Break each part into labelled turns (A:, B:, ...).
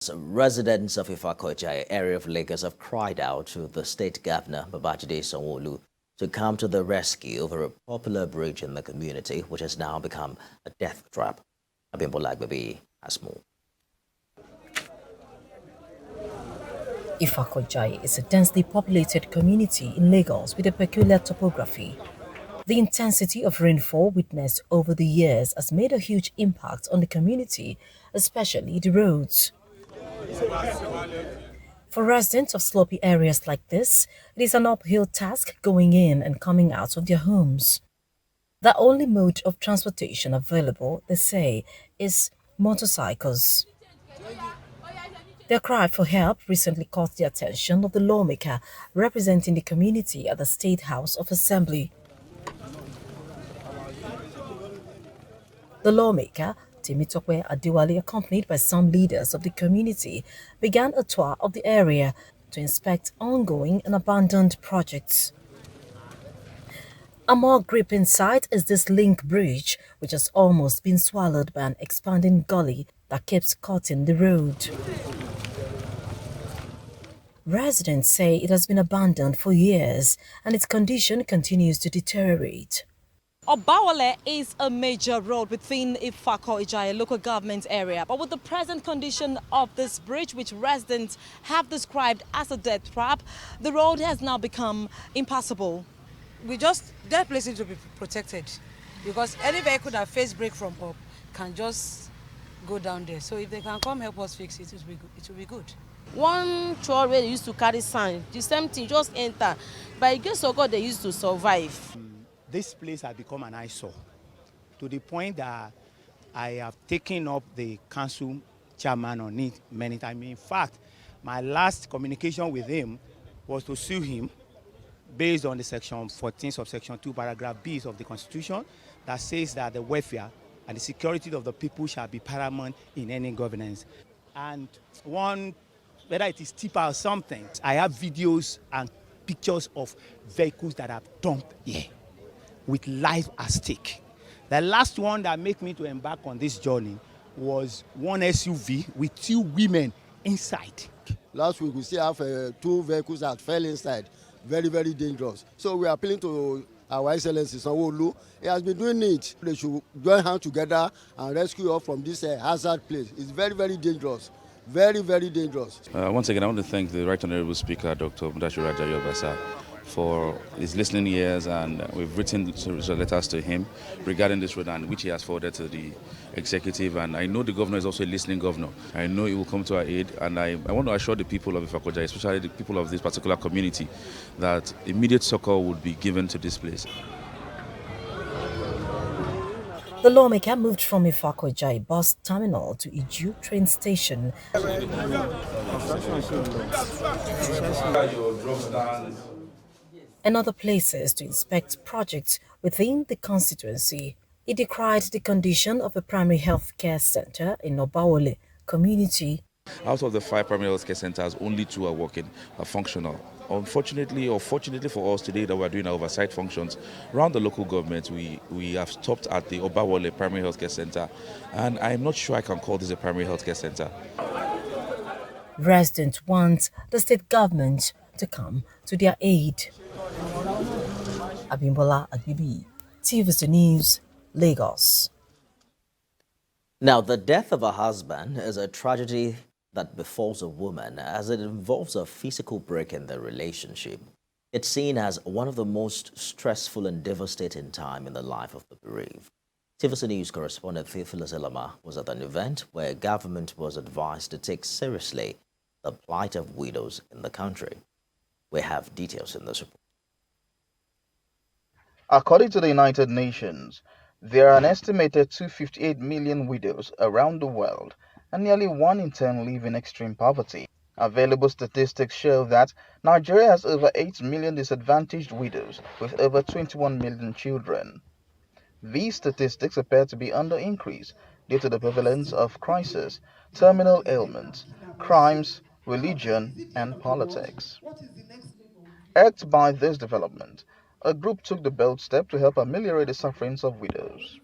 A: Some residents of Ifako-Ijaye area of Lagos have cried out to the state governor, Babajide Sanwo-Olu, to come to the rescue over a popular bridge in the community, which has now become a death trap. Abimbola Agbabi has more.
B: Ifako-Ijaye is a densely populated community in Lagos with a peculiar topography. The intensity of rainfall witnessed over the years has made a huge impact on the community, especially the roads. For residents of slopey areas like this, it is an uphill task going in and coming out of their homes. The only mode of transportation available, they say, is motorcycles. Their cry for help recently caught the attention of the lawmaker representing the community at the State House of Assembly. The lawmaker, Temitope Adewale, accompanied by some leaders of the community, began a tour of the area to inspect ongoing and abandoned projects. A more gripping sight is this link bridge, which has almost been swallowed by an expanding gully that keeps cutting the road. Residents say it has been abandoned for years and its condition continues to deteriorate.
C: Obawale is a major road within Ifako-Ijaye local government area, but with the present condition of this bridge, which residents have described as a death trap, the road has now become impassable.
D: That place needs to be protected because any vehicle that face break from up can just go down there. So if they can come help us fix it, it will be good.
E: One truck where they used to carry sand, the same thing just enter. By the grace of God, they used to survive.
F: This place has become an eyesore to the point that I have taken up the council chairman on it many times. In fact, my last communication with him was to sue him based on the section 14 subsection 2 paragraph B of the Constitution that says that the welfare and the security of the people shall be paramount in any governance. And whether it is tipper or something, I have videos and pictures of vehicles that have dumped here with life at stake. The last one that made me to embark on this journey was one SUV with 2 women inside.
G: Last week we still have 2 vehicles that fell inside. Very, very dangerous. So we are appealing to our Excellency Sanwo-Olu. He has been doing it. They should join hands together and rescue us from this hazard place. It's very, very dangerous. Very, very dangerous.
H: Once again, I want to thank the Right Honourable Speaker, Dr. Mudashiru Ajayi, for his listening ears, and we've written letters to him regarding this road, and which he has forwarded to the executive. And I know the governor is also a listening governor. I know he will come to our aid, and I want to assure the people of Ifako-Ijaye, especially the people of this particular community, that immediate succor would be given to this place.
B: The lawmaker moved from Ifako-Ijaye bus terminal to Iju train station and other places to inspect projects within the constituency. He decried the condition of a primary health care center in Obawale community.
H: Out of the 5 primary health care centers, only 2 are working, are functional. Unfortunately, or fortunately for us today that we're doing our oversight functions around the local government, we have stopped at the Obawale Primary Health Care Center, and I'm not sure I can call this a primary health care center.
B: Residents want the state government to come to their aid. Abimbola Agbabi, TVC News, Lagos.
A: Now, the death of a husband is a tragedy that befalls a woman as it involves a physical break in their relationship. It's seen as one of the most stressful and devastating time in the life of the bereaved. TVC News correspondent Theophilus Elama was at an event where government was advised to take seriously the plight of widows in the country. We have details in this report.
I: According to the United Nations, there are an estimated 258 million widows around the world, and nearly 1 in 10 live in extreme poverty. Available statistics show that Nigeria has over 8 million disadvantaged widows with over 21 million children. These statistics appear to be under increase due to the prevalence of crisis, terminal ailments, crimes, religion, and politics. Irked by this development, a group took the bold step to help ameliorate the sufferings of widows.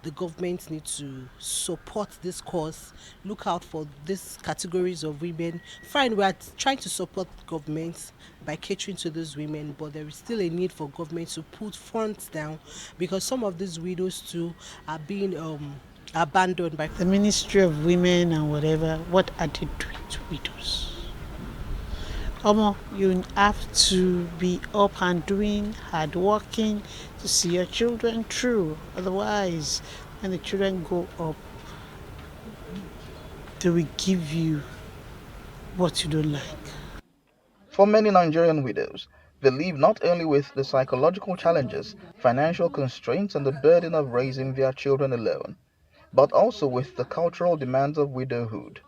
J: the government need to support this cause, look out for these categories of women. Fine, we are trying to support government by catering to those women, but there is still a need for government to put funds down, because some of these widows too are being abandoned by
K: the Ministry of Women and whatever. What are they doing to widows? You have to be up and doing, hard working to see your children through. Otherwise, when the children go up, they will give you what you don't like.
I: For many Nigerian widows, they live not only with the psychological challenges, financial constraints, and the burden of raising their children alone, but also with the cultural demands of widowhood.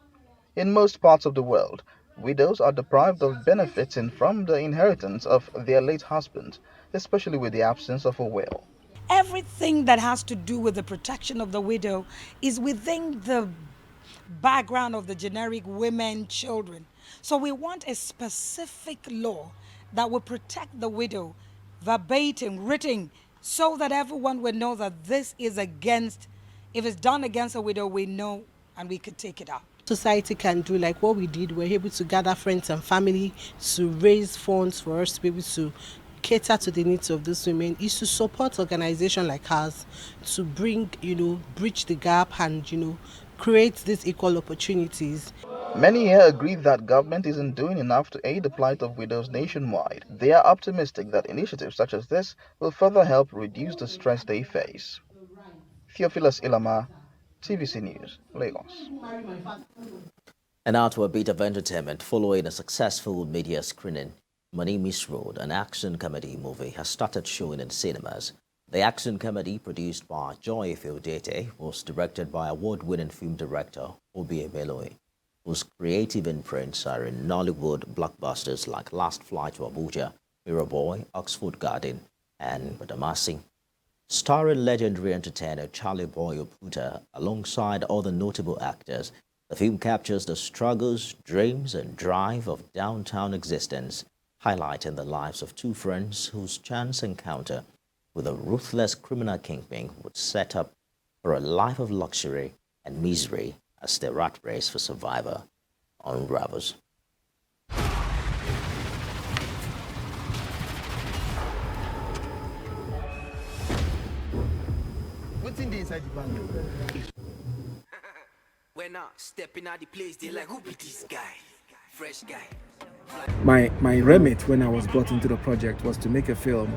I: In most parts of the world, widows are deprived of benefiting from the inheritance of their late husband, especially with the absence of a will.
D: Everything that has to do with the protection of the widow is within the background of the generic women, children. So we want a specific law that will protect the widow, verbatim, written, so that everyone will know that this is against, if it's done against a widow, we know and we could take it out.
J: Society can do like what we did. We're able to gather friends and family to raise funds for us to be able to cater to the needs of these women, is to support organizations like ours to bring, bridge the gap and, create these equal opportunities.
I: Many here agree that government isn't doing enough to aid the plight of widows nationwide. They are optimistic that initiatives such as this will further help reduce the stress they face. Theophilus Ilama, TVC News, Lagos.
A: And now to a bit of entertainment. Following a successful media screening, Money Misroad, an action comedy movie, has started showing in cinemas. The action comedy, produced by Joy Ifako-Ijaye, was directed by award-winning film director Obi Emeloe, whose creative imprints are in Nollywood blockbusters like Last Flight to Abuja, Mirror Boy, Oxford Garden, and Badamasi. Starring legendary entertainer Charlie Boy Oputa alongside other notable actors, the film captures the struggles, dreams, and drive of downtown existence, highlighting the lives of two friends whose chance encounter with a ruthless criminal kingpin would set up for a life of luxury and misery as the rat race for survivor unravels.
L: What's in the inside the bag?
M: When I stepping out the place, they like, who be this guy? Fresh guy.
L: My remit when I was brought into the project was to make a film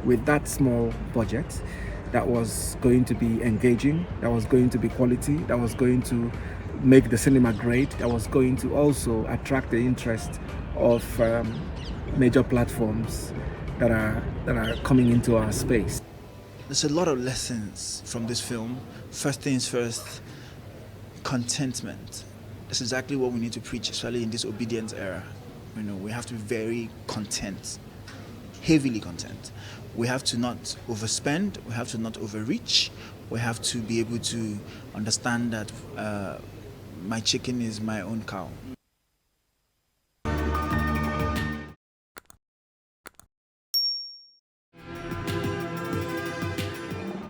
L: with that small budget that was going to be engaging, that was going to be quality, that was going to make the cinema great, that was going to also attract the interest of major platforms that are coming into our space.
N: There's a lot of lessons from this film. First things first, contentment. That's exactly what we need to preach, especially in this obedience era. We have to be very content, heavily content. We have to not overspend, we have to not overreach, we have to be able to understand that my chicken is my own cow.